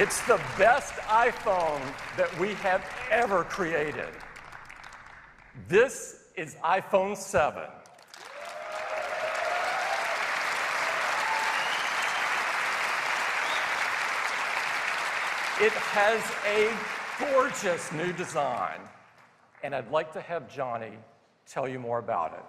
It's the best iPhone that we have ever created. This is iPhone 7. It has a gorgeous new design, and I'd like to have Johnny tell you more about it.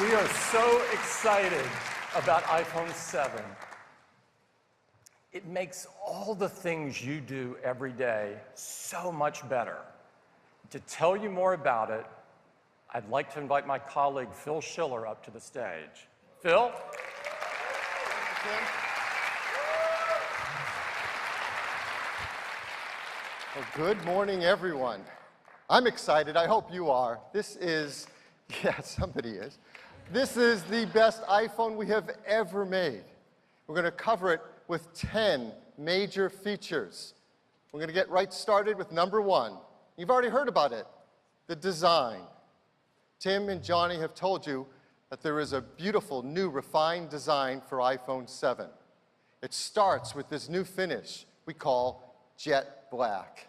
We are so excited about iPhone 7. It makes all the things you do every day so much better. To tell you more about it, I'd like to invite my colleague Phil Schiller up to the stage. Phil? Well, good morning, everyone. I'm excited. I hope you are. This is, yeah, somebody is. This is the best iPhone we have ever made. We're going to cover it with 10 major features. We're going to get right started with number 1. You've already heard about it, the design. Tim and Johnny have told you that there is a beautiful, new, refined design for iPhone 7. It starts with this new finish we call jet black.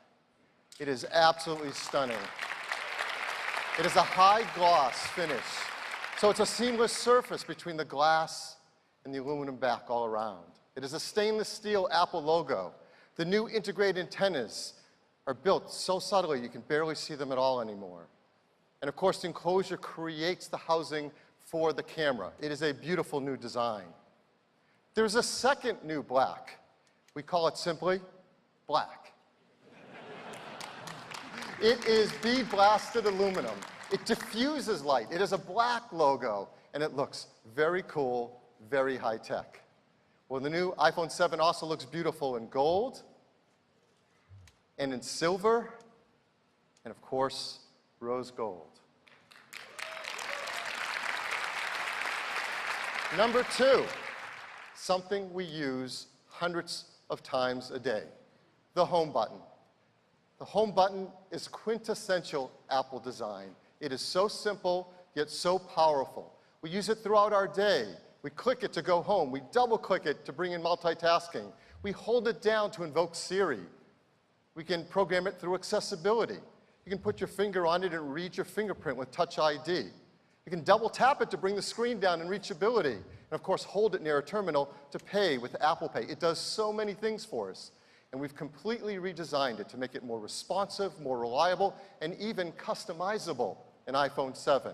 It is absolutely stunning. It is a high gloss finish. So it's a seamless surface between the glass and the aluminum back all around. It is a stainless steel Apple logo. The new integrated antennas are built so subtly you can barely see them at all anymore. And of course, the enclosure creates the housing for the camera. It is a beautiful new design. There's a second new black. We call it simply black. It is bead blasted aluminum. It diffuses light. It is a black logo, and it looks very cool, very high tech. Well, the new iPhone 7 also looks beautiful in gold, and in silver, and of course, rose gold. Number 2, something we use hundreds of times a day, the home button. The home button is quintessential Apple design. It is so simple, yet so powerful. We use it throughout our day. We click it to go home. We double-click it to bring in multitasking. We hold it down to invoke Siri. We can program it through accessibility. You can put your finger on it and read your fingerprint with Touch ID. You can double-tap it to bring the screen down in reachability. And of course, hold it near a terminal to pay with Apple Pay. It does so many things for us. And we've completely redesigned it to make it more responsive, more reliable, and even customizable in iPhone 7.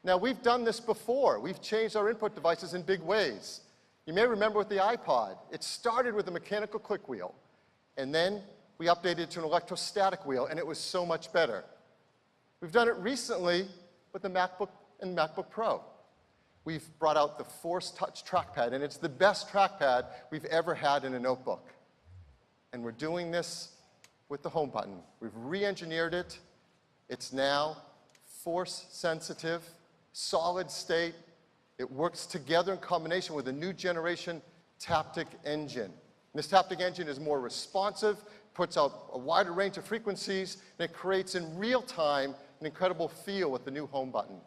Now, we've done this before. We've changed our input devices in big ways. You may remember with the iPod, it started with a mechanical click wheel, and then we updated it to an electrostatic wheel, and it was so much better. We've done it recently with the MacBook and MacBook Pro. We've brought out the Force Touch trackpad, and it's the best trackpad we've ever had in a notebook. And we're doing this with the home button. We've re-engineered it. It's now force sensitive, solid state. It works together in combination with a new generation Taptic engine. And this Taptic engine is more responsive, puts out a wider range of frequencies, and it creates in real time an incredible feel with the new home button.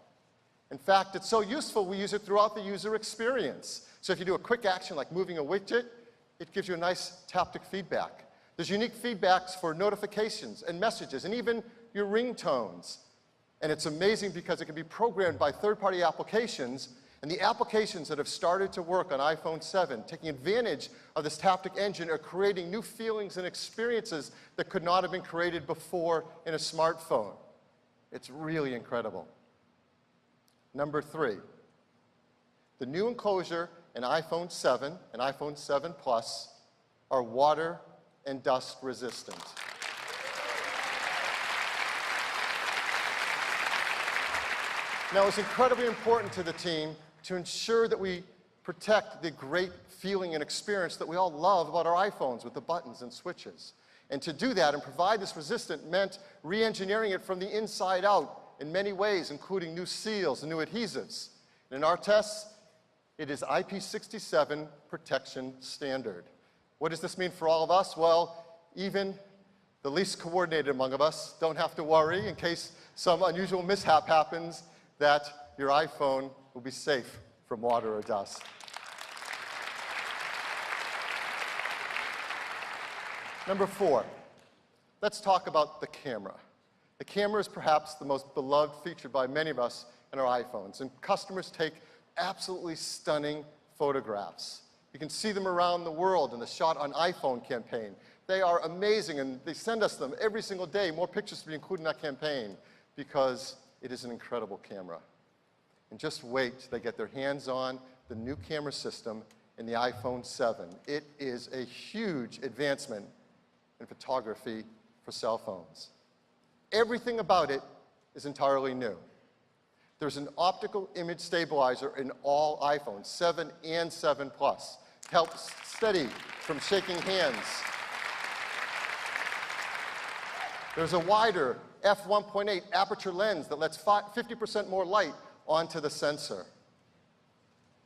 In fact, it's so useful we use it throughout the user experience. So if you do a quick action like moving a widget, it gives you a nice Taptic feedback. There's unique feedbacks for notifications and messages and even your ringtones. And it's amazing because it can be programmed by third-party applications, and the applications that have started to work on iPhone 7, taking advantage of this Taptic engine, are creating new feelings and experiences that could not have been created before in a smartphone. It's really incredible. Number 3, the new enclosure in iPhone 7 and iPhone 7 Plus are water and dust resistant. Now, it's incredibly important to the team to ensure that we protect the great feeling and experience that we all love about our iPhones with the buttons and switches. And to do that and provide this resistant meant re-engineering it from the inside out in many ways, including new seals and new adhesives. And in our tests, it is IP67 protection standard. What does this mean for all of us? Well, even The least coordinated among us don't have to worry in case some unusual mishap happens that your iPhone will be safe from water or dust. Number 4, let's talk about the camera. The camera is perhaps the most beloved feature by many of us in our iPhones, and customers take absolutely stunning photographs. You can see them around the world in the Shot on iPhone campaign. They are amazing, and they send us them every single day, more pictures to be included in that campaign, because it is an incredible camera. And just wait till they get their hands on the new camera system in the iPhone 7. It is a huge advancement in photography for cell phones. Everything about it is entirely new. There's an optical image stabilizer in all iPhones, 7 and 7 Plus. Helps steady from shaking hands. There's a wider f1.8 aperture lens that lets 50% more light onto the sensor.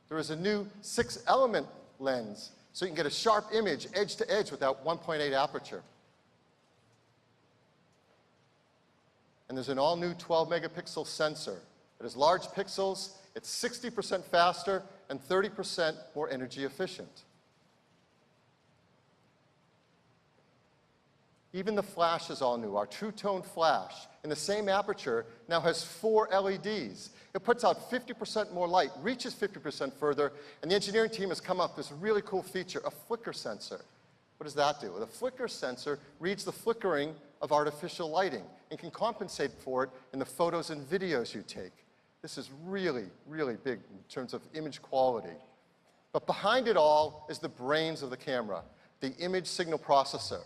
There is a new 6-element lens, so you can get a sharp image edge to edge with that 1.8 aperture. And there's an all-new 12-megapixel sensor. It has large pixels, it's 60% faster, and 30% more energy efficient. Even the flash is all new. Our True Tone flash, in the same aperture, now has 4 LEDs. It puts out 50% more light, reaches 50% further, and the engineering team has come up with this really cool feature, a flicker sensor. What does that do? Well, the flicker sensor reads the flickering of artificial lighting and can compensate for it in the photos and videos you take. This is really, really big in terms of image quality. But behind it all is the brains of the camera, the image signal processor.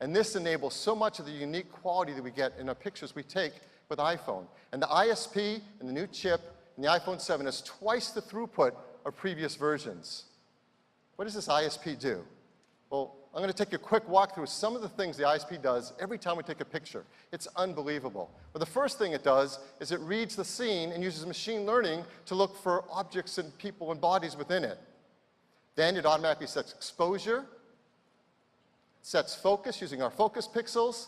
And this enables so much of the unique quality that we get in our pictures we take with iPhone. And the ISP and the new chip in the iPhone 7 is twice the throughput of previous versions. What does this ISP do? Well, I'm going to take a quick walk through some of the things the ISP does every time we take a picture. It's unbelievable. Well, the first thing it does is it reads the scene and uses machine learning to look for objects and people and bodies within it. Then it automatically sets exposure, sets focus using our focus pixels,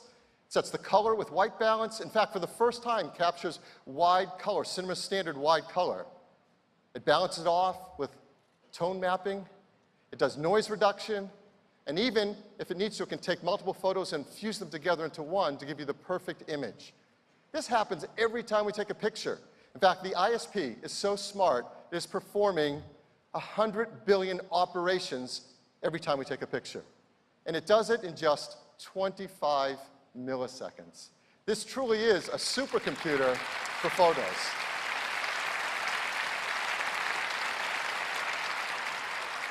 sets the color with white balance. In fact, for the first time, captures wide color, cinema standard wide color. It balances it off with tone mapping. It does noise reduction. And even if it needs to, it can take multiple photos and fuse them together into one to give you the perfect image. This happens every time we take a picture. In fact, the ISP is so smart, it is performing 100 billion operations every time we take a picture. And it does it in just 25 milliseconds. This truly is a supercomputer for photos.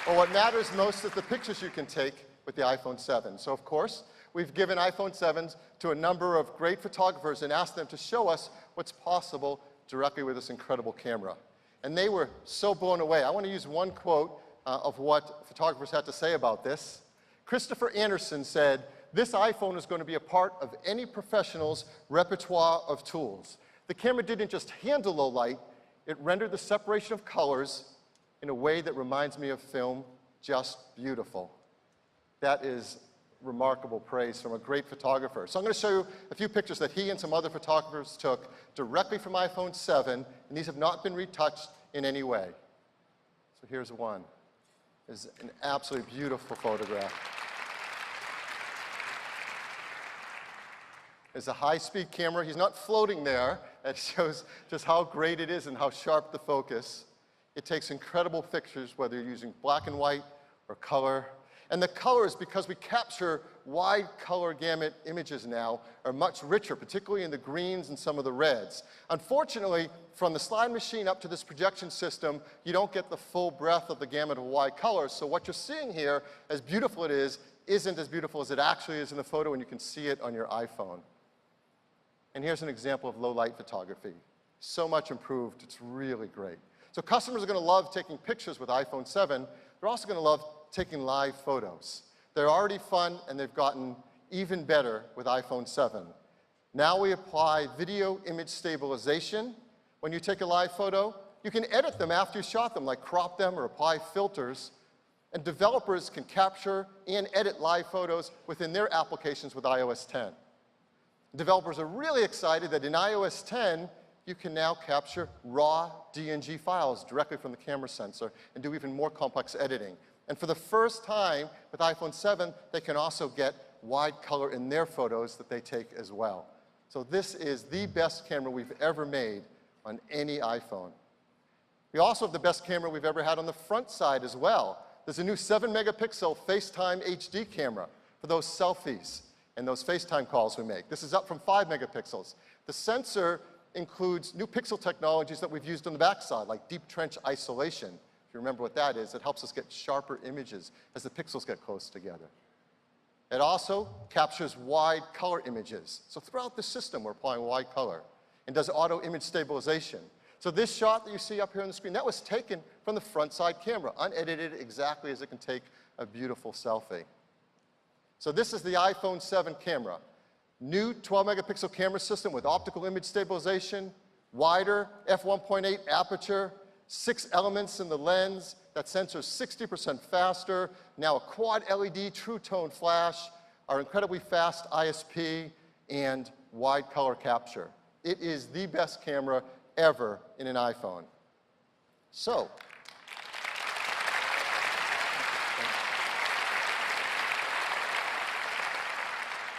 Well, what matters most is the pictures you can take with the iPhone 7. So, of course, we've given iPhone 7s to a number of great photographers and asked them to show us what's possible directly with this incredible camera. And they were so blown away. I want to use one quote of what photographers had to say about this. Christopher Anderson said, "This iPhone is going to be a part of any professional's repertoire of tools. The camera didn't just handle low light, it rendered the separation of colors in a way that reminds me of film, just beautiful." That is remarkable praise from a great photographer. So I'm going to show you a few pictures that he and some other photographers took directly from iPhone 7, and these have not been retouched in any way. So here's one. It's an absolutely beautiful photograph. It's a high-speed camera. He's not floating there. That shows just how great it is and how sharp the focus. It takes incredible pictures, whether you're using black and white or color. And the colors, because we capture wide color gamut images now, are much richer, particularly in the greens and some of the reds. Unfortunately, from the slide machine up to this projection system, you don't get the full breadth of the gamut of wide colors. So what you're seeing here, as beautiful it is, isn't as beautiful as it actually is in the photo, and you can see it on your iPhone. And here's an example of low-light photography. So much improved, it's really great. So customers are going to love taking pictures with iPhone 7. They're also going to love taking live photos. They're already fun, and they've gotten even better with iPhone 7. Now we apply video image stabilization. When you take a live photo, you can edit them after you shot them, like crop them or apply filters. And developers can capture and edit live photos within their applications with iOS 10. Developers are really excited that in iOS 10, you can now capture raw DNG files directly from the camera sensor and do even more complex editing. And for the first time with iPhone 7, they can also get wide color in their photos that they take as well. So this is the best camera we've ever made on any iPhone. We also have the best camera we've ever had on the front side as well. There's a new 7-megapixel FaceTime HD camera for those selfies and those FaceTime calls we make. This is up from 5 megapixels. The sensor includes new pixel technologies that we've used on the backside, like deep trench isolation. If you remember what that is, it helps us get sharper images as the pixels get close together. It also captures wide color images. So throughout the system, we're applying wide color and does auto image stabilization. So this shot that you see up here on the screen, that was taken from the front side camera, unedited exactly as it can take a beautiful selfie. So this is the iPhone 7 camera. New 12-megapixel camera system with optical image stabilization, wider f1.8 aperture, 6 elements in the lens. That sensor is 60% faster. Now a quad LED true tone flash, our incredibly fast ISP, and wide color capture. It is the best camera ever in an iPhone. So,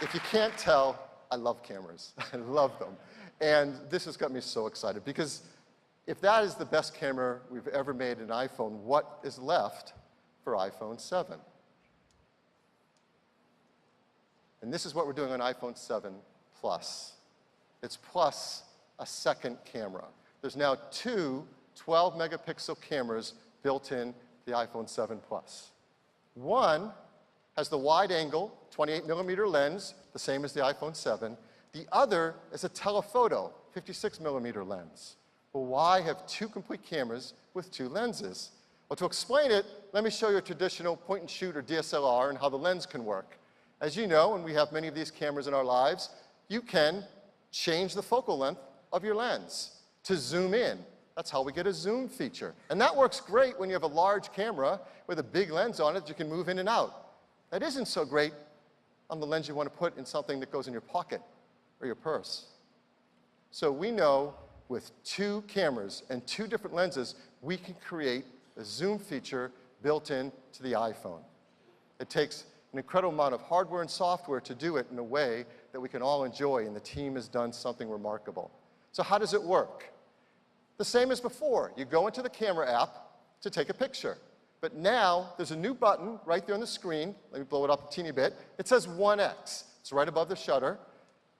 if you can't tell, I love cameras. I love them. And this has got me so excited because if that is the best camera we've ever made in an iPhone, what is left for iPhone 7? And this is what we're doing on iPhone 7 Plus. It's plus a second camera. There's now 2 12-megapixel cameras built in the iPhone 7 Plus. One has the wide-angle 28-millimeter lens, the same as the iPhone 7. The other is a telephoto 56-millimeter lens. Well, why have 2 complete cameras with 2 lenses? Well, to explain it, let me show you a traditional point-and-shoot or DSLR and how the lens can work. As you know, and we have many of these cameras in our lives, you can change the focal length of your lens to zoom in. That's how we get a zoom feature. And that works great when you have a large camera with a big lens on it that you can move in and out. That isn't so great on the lens you want to put in something that goes in your pocket or your purse. So we know with 2 cameras and 2 different lenses, we can create a zoom feature built into the iPhone. It takes an incredible amount of hardware and software to do it in a way that we can all enjoy, and the team has done something remarkable. So how does it work? The same as before. You go into the camera app to take a picture. But now there's a new button right there on the screen. Let me blow it up a teeny bit. It says 1x. It's right above the shutter.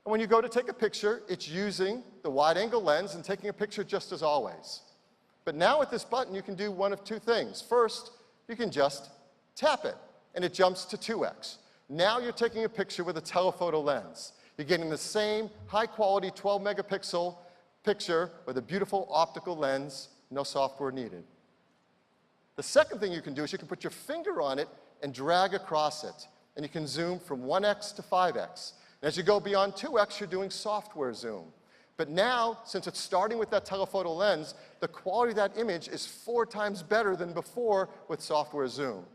And when you go to take a picture, it's using the wide-angle lens and taking a picture just as always. But now with this button, you can do one of 2 things. First, you can just tap it, and it jumps to 2x. Now you're taking a picture with a telephoto lens. You're getting the same high-quality 12-megapixel picture with a beautiful optical lens, no software needed. The second thing you can do is you can put your finger on it and drag across it, and you can zoom from 1x to 5x. And as you go beyond 2x, you're doing software zoom. But now, since it's starting with that telephoto lens, the quality of that image is 4 times better than before with software zoom.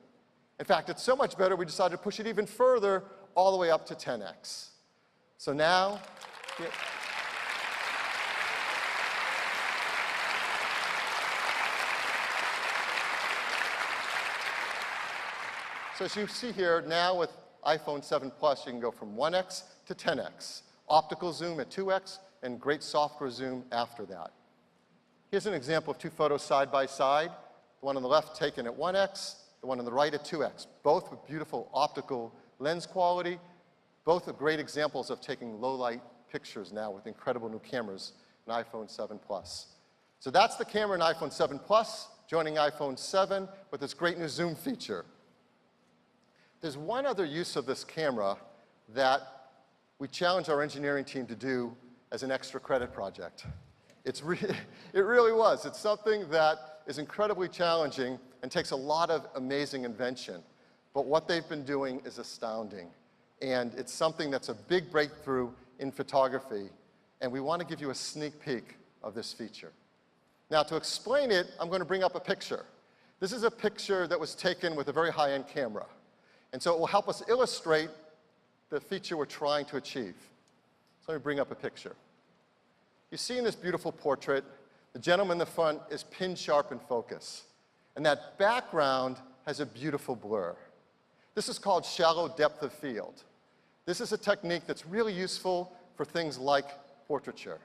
In fact, it's so much better, we decided to push it even further, all the way up to 10x. So now, so as you see here, now with iPhone 7 Plus, you can go from 1x to 10x. Optical zoom at 2x, and great software zoom after that. Here's an example of 2 photos side by side. The one on the left taken at 1x, the one on the right at 2x. Both with beautiful optical lens quality. Both are great examples of taking low-light pictures now with incredible new cameras in iPhone 7 Plus. So that's the camera in iPhone 7 Plus, joining iPhone 7 with this great new zoom feature. There's one other use of this camera that we challenged our engineering team to do as an extra credit project. It really was. It's something that is incredibly challenging and takes a lot of amazing invention. But what they've been doing is astounding. And it's something that's a big breakthrough in photography. And we want to give you a sneak peek of this feature. Now, to explain it, I'm going to bring up a picture. This is a picture that was taken with a very high-end camera. And so it will help us illustrate the feature we're trying to achieve. So let me bring up a picture. You see in this beautiful portrait, the gentleman in the front is pin sharp in focus. And that background has a beautiful blur. This is called shallow depth of field. This is a technique that's really useful for things like portraiture.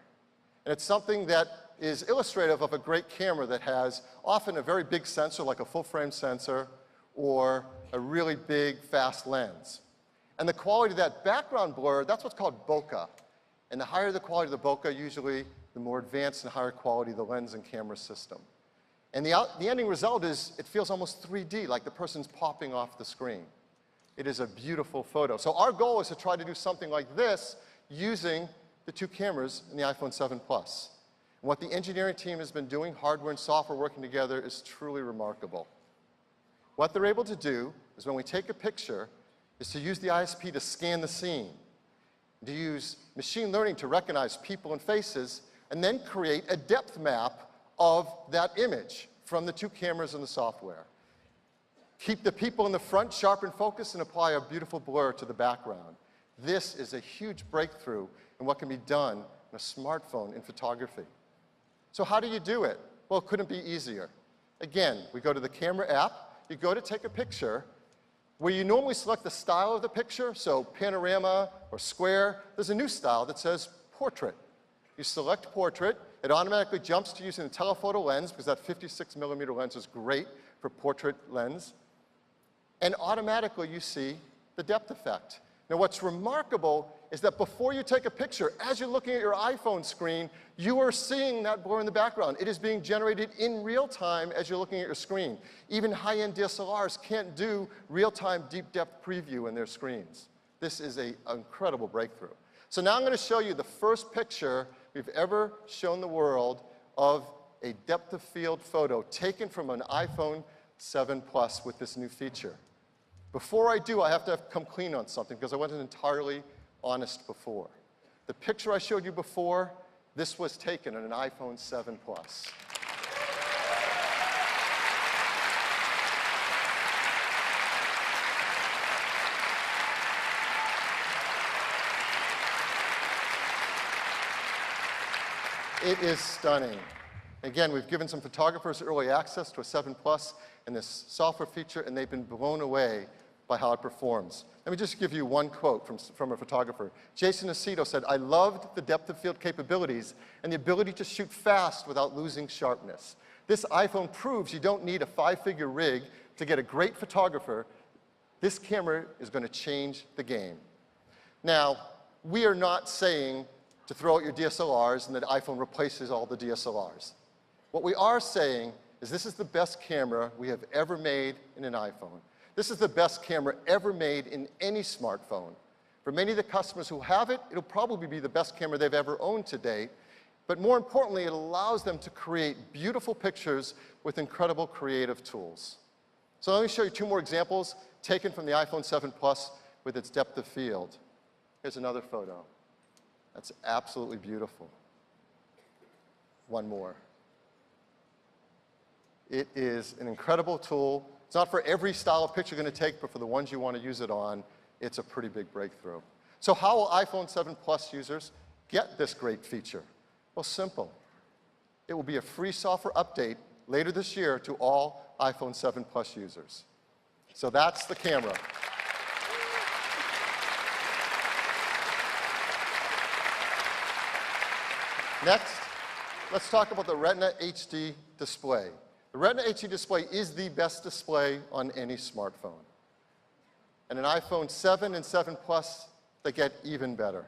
And it's something that is illustrative of a great camera that has often a very big sensor, like a full-frame sensor, or a really big, fast lens. And the quality of that background blur, that's what's called bokeh. And the higher the quality of the bokeh, usually, the more advanced and higher quality the lens and camera system. And the ending result is it feels almost 3D, like the person's popping off the screen. It is a beautiful photo. So our goal is to try to do something like this using the two cameras in the iPhone 7 Plus. And what the engineering team has been doing, hardware and software working together, is truly remarkable. What they're able to do is when we take a picture, is to use the ISP to scan the scene, to use machine learning to recognize people and faces, and then create a depth map of that image from the two cameras and the software. Keep the people in the front sharp and focused and apply a beautiful blur to the background. This is a huge breakthrough in what can be done in a smartphone in photography. So how do you do it? Well, it couldn't be easier. Again, we go to the camera app, you go to take a picture, where you normally select the style of the picture, so panorama or square, there's a new style that says portrait. You select portrait, it automatically jumps to using the telephoto lens, because that 56mm lens is great for portrait lens, and automatically you see the depth effect. Now what's remarkable is that before you take a picture, as you're looking at your iPhone screen, you are seeing that blur in the background. It is being generated in real time as you're looking at your screen. Even high-end DSLRs can't do real-time deep depth preview in their screens. This is an incredible breakthrough. So now I'm going to show you the first picture we've ever shown the world of a depth of field photo taken from an iPhone 7 Plus with this new feature. Before I do, I have to come clean on something because I wasn't entirely honest before. The picture I showed you before, this was taken on an iPhone 7 Plus. It is stunning. Again, we've given some photographers early access to a 7 Plus and this software feature, and they've been blown away by how it performs. Let me just give you one quote from a photographer. Jason Aceto said, "I loved the depth of field capabilities and the ability to shoot fast without losing sharpness. This iPhone proves you don't need a 5-figure rig to get a great photographer. This camera is going to change the game." Now, we are not saying to throw out your DSLRs and that iPhone replaces all the DSLRs. What we are saying is this is the best camera we have ever made in an iPhone. This is the best camera ever made in any smartphone. For many of the customers who have it, it'll probably be the best camera they've ever owned to date. But more importantly, it allows them to create beautiful pictures with incredible creative tools. So let me show you two more examples taken from the iPhone 7 Plus with its depth of field. Here's another photo. That's absolutely beautiful. One more. It is an incredible tool. It's not for every style of picture you're going to take, but for the ones you want to use it on, it's a pretty big breakthrough. So how will iPhone 7 Plus users get this great feature? Well, simple. It will be a free software update later this year to all iPhone 7 Plus users. So that's the camera. Next, let's talk about the Retina HD display. The Retina HD display is the best display on any smartphone. And an iPhone 7 and 7 Plus, they get even better.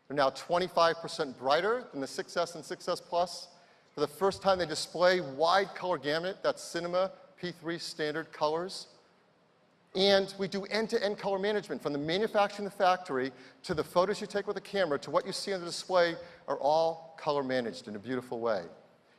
They're now 25% brighter than the 6S and 6S Plus. For the first time, they display wide color gamut, that's Cinema P3 standard colors. And we do end-to-end color management, from the manufacturing in the factory to the photos you take with the camera to what you see on the display are all color managed in a beautiful way.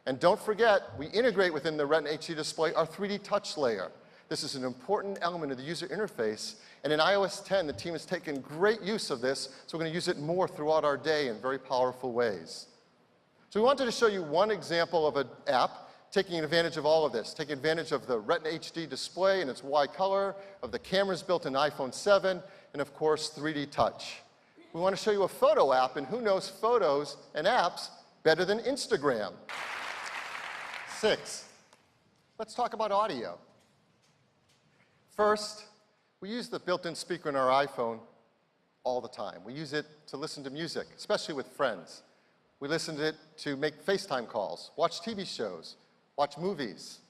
And don't forget, we integrate within the Retina HD display our 3D touch layer. This is an important element of the user interface, and in iOS 10, the team has taken great use of this, so we're going to use it more throughout our day in very powerful ways. So we wanted to show you one example of an app taking advantage of all of this, taking advantage of the Retina HD display and its wide color, of the cameras built in iPhone 7, and of course, 3D touch. We want to show you a photo app, and who knows photos and apps better than Instagram? 6, let's talk about audio. First, we use the built-in speaker in our iPhone all the time. We use it to listen to music, especially with friends. We listen to it to make FaceTime calls, watch TV shows, watch movies,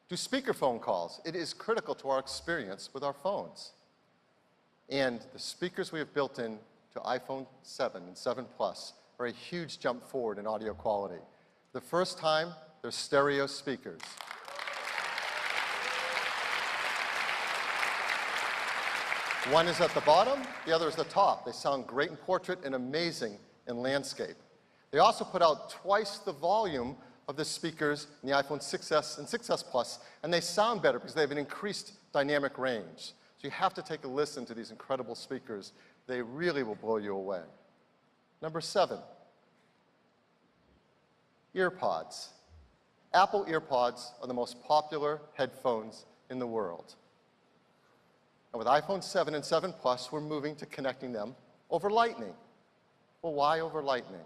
do speakerphone calls. It is critical to our experience with our phones. And the speakers we have built in to iPhone 7 and 7 Plus are a huge jump forward in audio quality. The first time, they're stereo speakers. One is at the bottom, the other is the top. They sound great in portrait and amazing in landscape. They also put out twice the volume of the speakers in the iPhone 6s and 6s Plus, and they sound better because they have an increased dynamic range. So you have to take a listen to these incredible speakers. They really will blow you away. Number 7, EarPods. Apple EarPods are the most popular headphones in the world. And with iPhone 7 and 7 Plus, we're moving to connecting them over Lightning. Well, why over Lightning?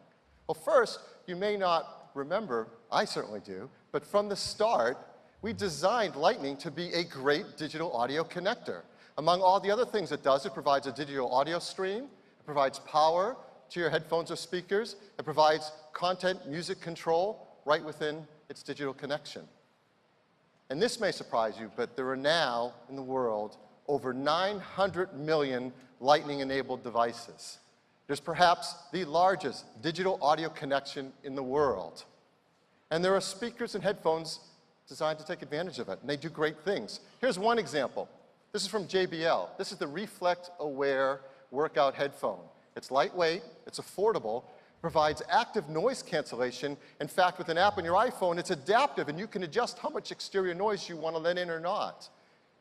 Well, first, you may not remember, I certainly do, but from the start, we designed Lightning to be a great digital audio connector. Among all the other things it does, it provides a digital audio stream, it provides power to your headphones or speakers, it provides content music control right within its digital connection. And this may surprise you, but there are now in the world over 900 million Lightning-enabled devices. There's perhaps the largest digital audio connection in the world. And there are speakers and headphones designed to take advantage of it, and they do great things. Here's one example. This is from JBL. This is the Reflect Aware workout headphone. It's lightweight, it's affordable, provides active noise cancellation. In fact, with an app on your iPhone, it's adaptive, and you can adjust how much exterior noise you want to let in or not.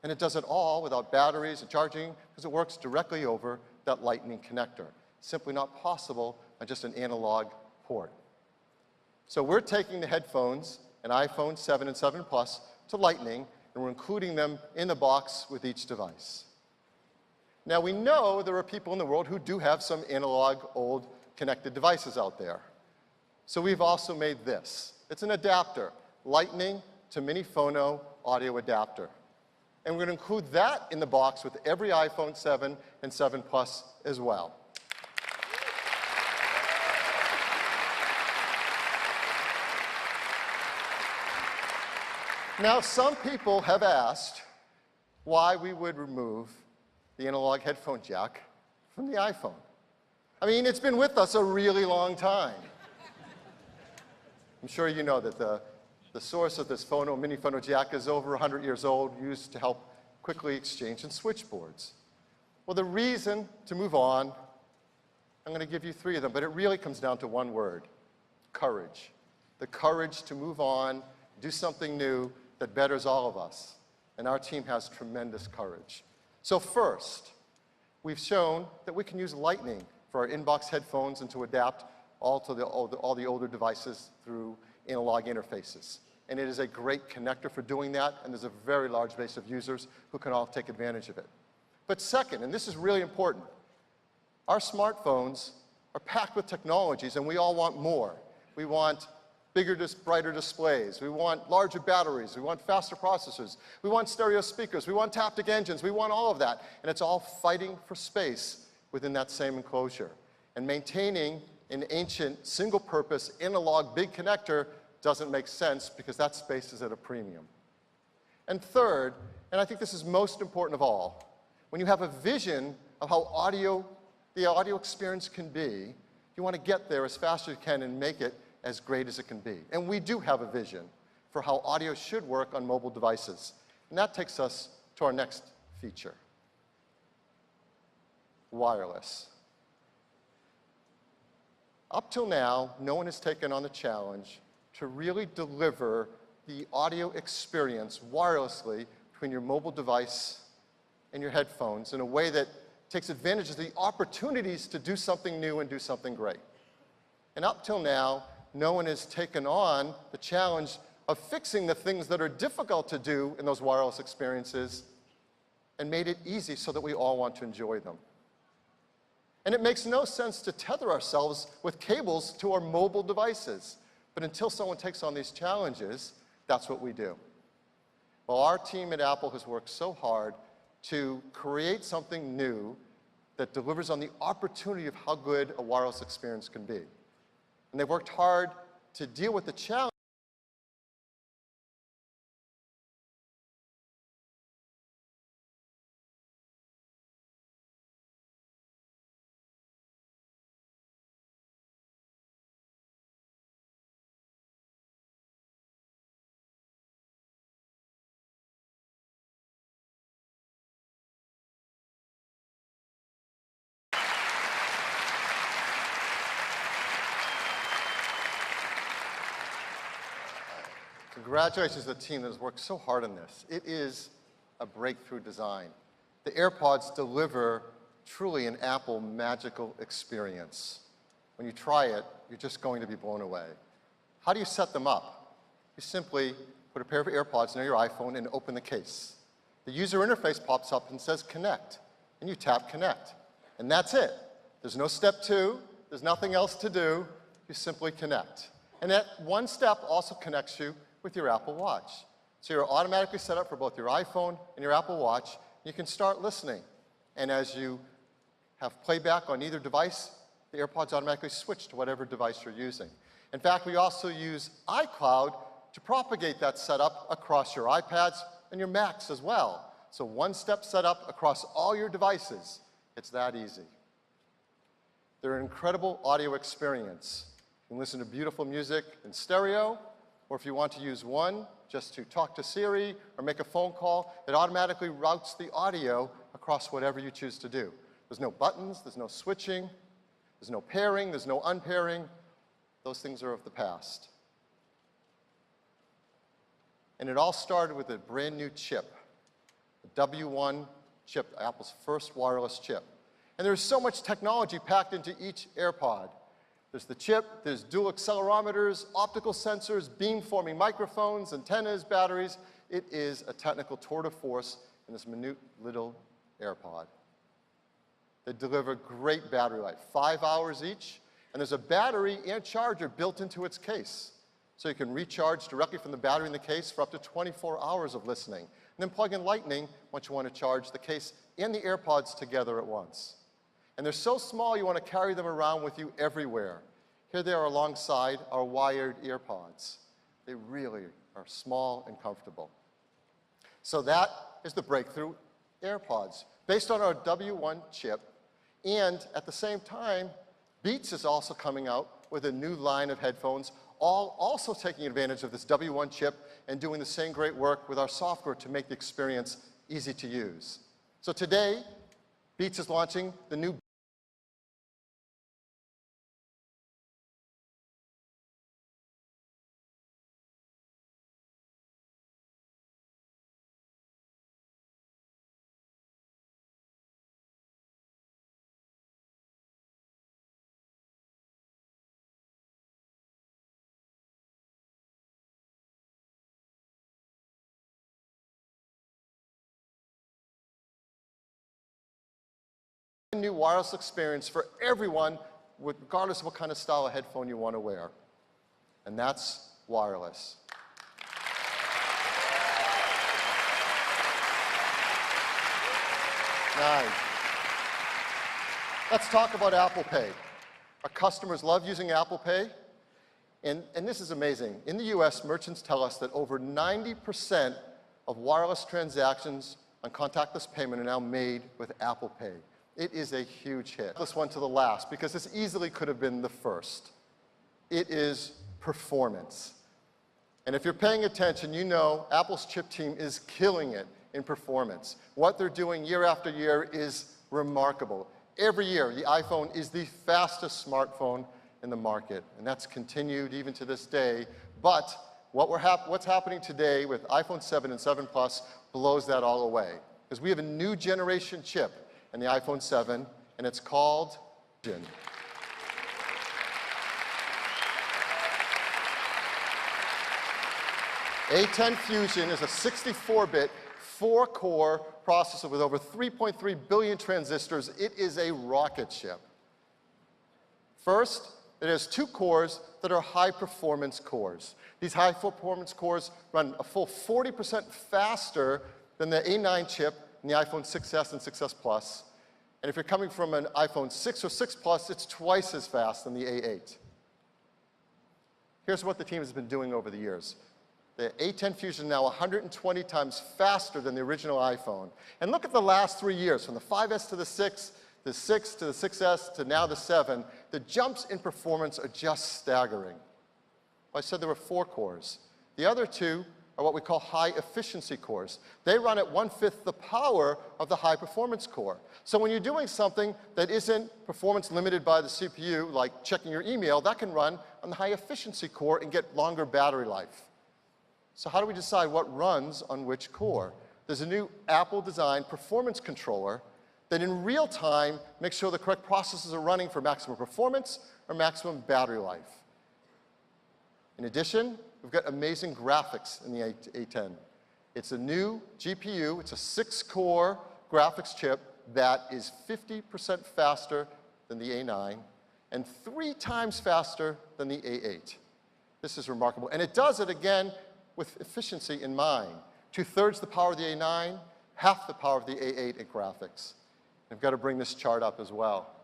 And it does it all without batteries and charging because it works directly over that Lightning connector. Simply not possible on just an analog port. So we're taking the headphones and iPhone 7 and 7 Plus to Lightning, and we're including them in the box with each device. Now we know there are people in the world who do have some analog old connected devices out there. So we've also made this. It's an adapter, Lightning to Mini Phono audio adapter. And we're going to include that in the box with every iPhone 7 and 7 Plus as well. Now, some people have asked why we would remove the analog headphone jack from the iPhone. I mean, it's been with us a really long time. I'm sure you know that the source of this mini phono jack is over 100 years old, used to help quickly exchange in switchboards. Well, the reason to move on, I'm going to give you 3 of them, but it really comes down to one word: courage. The courage to move on, do something new that betters all of us. And our team has tremendous courage. So first, we've shown that we can use Lightning for our inbox headphones and to adapt all the older devices through analog interfaces. And it is a great connector for doing that, and there's a very large base of users who can all take advantage of it. But second, and this is really important, our smartphones are packed with technologies, and we all want more. We want bigger, brighter displays. We want larger batteries. We want faster processors. We want stereo speakers. We want taptic engines. We want all of that. And it's all fighting for space within that same enclosure. And maintaining an ancient, single-purpose, analog big connector doesn't make sense because that space is at a premium. And third, and I think this is most important of all, when you have a vision of how the audio experience can be, you want to get there as fast as you can and make it as great as it can be. And we do have a vision for how audio should work on mobile devices. And that takes us to our next feature: wireless. Up till now, no one has taken on the challenge to really deliver the audio experience wirelessly between your mobile device and your headphones in a way that takes advantage of the opportunities to do something new and do something great. And up till now, no one has taken on the challenge of fixing the things that are difficult to do in those wireless experiences and made it easy so that we all want to enjoy them. And it makes no sense to tether ourselves with cables to our mobile devices. But until someone takes on these challenges, that's what we do. Well, our team at Apple has worked so hard to create something new that delivers on the opportunity of how good a wireless experience can be. And they've worked hard to deal with the challenge. Congratulations to the team that has worked so hard on this. It is a breakthrough design. The AirPods deliver truly an Apple magical experience. When you try it, you're just going to be blown away. How do you set them up? You simply put a pair of AirPods near your iPhone and open the case. The user interface pops up and says connect, and you tap connect. And that's it. There's no step 2. There's nothing else to do. You simply connect. And that one step also connects you with your Apple Watch. So you're automatically set up for both your iPhone and your Apple Watch. You can start listening. And as you have playback on either device, the AirPods automatically switch to whatever device you're using. In fact, we also use iCloud to propagate that setup across your iPads and your Macs as well. So one-step setup across all your devices. It's that easy. They're an incredible audio experience. You can listen to beautiful music in stereo, or if you want to use one just to talk to Siri or make a phone call, it automatically routes the audio across whatever you choose to do. There's no buttons, there's no switching, there's no pairing, there's no unpairing. Those things are of the past. And it all started with a brand new chip, the W1 chip, Apple's first wireless chip. And there's so much technology packed into each AirPod. There's the chip, there's dual accelerometers, optical sensors, beamforming microphones, antennas, batteries. It is a technical tour de force in this minute little AirPod. They deliver great battery life, 5 hours each, and there's a battery and charger built into its case. So you can recharge directly from the battery in the case for up to 24 hours of listening. And then plug in Lightning once you want to charge the case and the AirPods together at once. And they're so small you want to carry them around with you everywhere. Here they are alongside our wired EarPods. They really are small and comfortable. So that is the breakthrough AirPods, based on our W1 chip. And at the same time, Beats is also coming out with a new line of headphones, all also taking advantage of this W1 chip and doing the same great work with our software to make the experience easy to use. So today, Beats is launching the new new wireless experience for everyone, regardless of what kind of style of headphone you want to wear. And that's wireless. Nice. Let's talk about Apple Pay. Our customers love using Apple Pay. And this is amazing. In the US, merchants tell us that over 90% of wireless transactions on contactless payment are now made with Apple Pay. It is a huge hit. This one to the last, because this easily could have been the first. It is performance. And if you're paying attention, you know Apple's chip team is killing it in performance. What they're doing year after year is remarkable. Every year, the iPhone is the fastest smartphone in the market, and that's continued even to this day. But what's happening today with iPhone 7 and 7 Plus blows that all away, because we have a new generation chip in the iPhone 7, and it's called Vision. A10 Fusion is a 64-bit, 4-core processor with over 3.3 billion transistors. It is a rocket ship. First, it has 2 cores that are high-performance cores. These high-performance cores run a full 40% faster than the A9 chip in the iPhone 6s and 6s Plus. And if you're coming from an iPhone 6 or 6 Plus, it's twice as fast than the A8. Here's what the team has been doing over the years. The A10 Fusion is now 120 times faster than the original iPhone. And look at the last 3 years, from the 5S to the 6, the 6 to the 6S to now the 7. The jumps in performance are just staggering. I said there were 4 cores. The other 2 are what we call high-efficiency cores. They run at 1/5 the power of the high-performance core. So when you're doing something that isn't performance limited by the CPU, like checking your email, that can run on the high-efficiency core and get longer battery life. So how do we decide what runs on which core? There's a new Apple-designed performance controller that in real time makes sure the correct processes are running for maximum performance or maximum battery life. In addition, we've got amazing graphics in the A10. It's a new GPU. It's a 6-core graphics chip that is 50% faster than the A9 and 3 times faster than the A8. This is remarkable. And it does it, again, with efficiency in mind. 2/3 the power of the A9, half the power of the A8 in graphics. I've got to bring this chart up as well.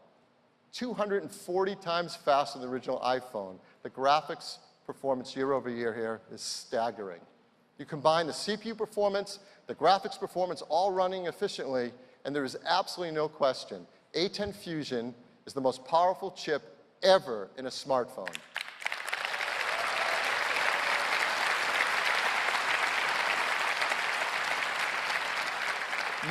240 times faster than the original iPhone. The graphics performance year over year here is staggering. You combine the CPU performance, the graphics performance, all running efficiently, and there is absolutely no question. A10 Fusion is the most powerful chip ever in a smartphone.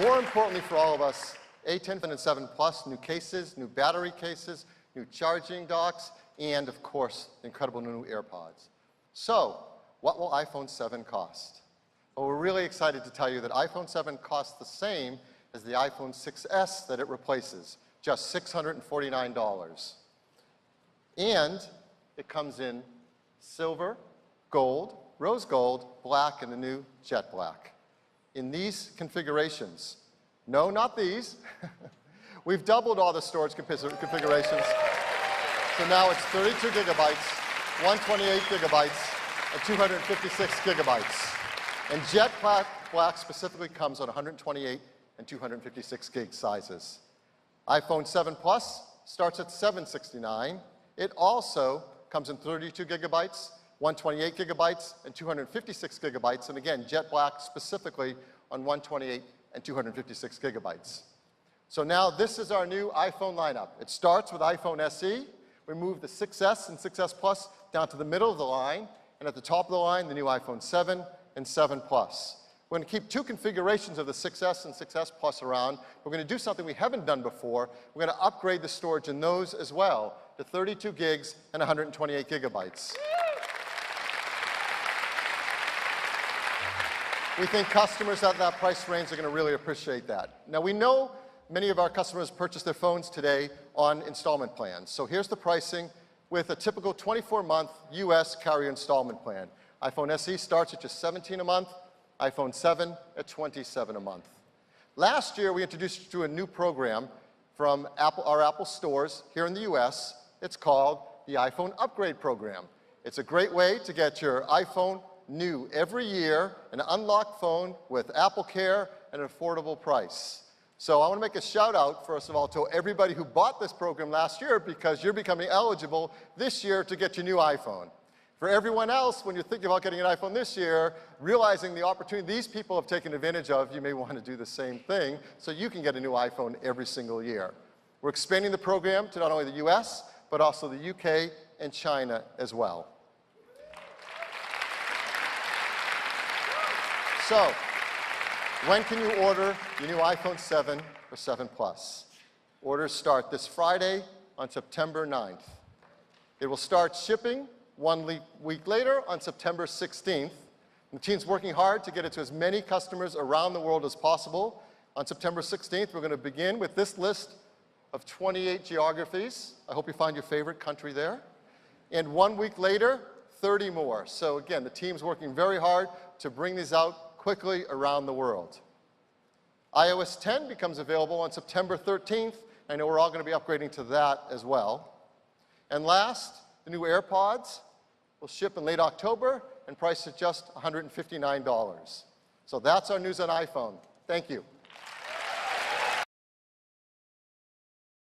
More importantly for all of us, A10 and 7 Plus, new cases, new battery cases, new charging docks, and of course, incredible new EarPods. So, what will iPhone 7 cost? Well, we're really excited to tell you that iPhone 7 costs the same as the iPhone 6s that it replaces, just $649. And it comes in silver, gold, rose gold, black, and the new jet black. In these configurations, no, not these. We've doubled all the storage configurations. So now it's 32 gigabytes, 128 gigabytes, and 256 gigabytes. And jet black specifically comes on 128 and 256 gig sizes. iPhone 7 Plus starts at $769. It also comes in 32 gigabytes, 128 gigabytes, and 256 gigabytes. And again, jet black specifically on 128 and 256 gigabytes. So now this is our new iPhone lineup. It starts with iPhone SE. We move the 6S and 6S Plus down to the middle of the line. And at the top of the line, the new iPhone 7 and 7 Plus. We're going to keep 2 configurations of the 6S and 6S Plus around. We're going to do something we haven't done before. We're going to upgrade the storage in those as well to 32 gigs and 128 gigabytes. We think customers at that price range are going to really appreciate that. Now, we know many of our customers purchase their phones today on installment plans. So here's the pricing with a typical 24-month US carrier installment plan. iPhone SE starts at just $17 a month, iPhone 7 at $27 a month. Last year, we introduced you to a new program from our Apple stores here in the US. It's called the iPhone Upgrade Program. It's a great way to get your iPhone new every year, an unlocked phone with Apple Care at an affordable price. So I want to make a shout out, first of all, to everybody who bought this program last year because you're becoming eligible this year to get your new iPhone. For everyone else, when you're thinking about getting an iPhone this year, realizing the opportunity these people have taken advantage of, you may want to do the same thing so you can get a new iPhone every single year. We're expanding the program to not only the US, but also the UK and China as well. So, when can you order your new iPhone 7 or 7 Plus? Orders start this Friday on September 9th. It will start shipping 1 week later on September 16th. The team's working hard to get it to as many customers around the world as possible. On September 16th, we're going to begin with this list of 28 geographies. I hope you find your favorite country there. And 1 week later, 30 more. So again, the team's working very hard to bring these out quickly around the world. iOS 10 becomes available on September 13th. I know we're all going to be upgrading to that as well. And last, the new AirPods will ship in late October and priced at just $159. So that's our news on iPhone. Thank you.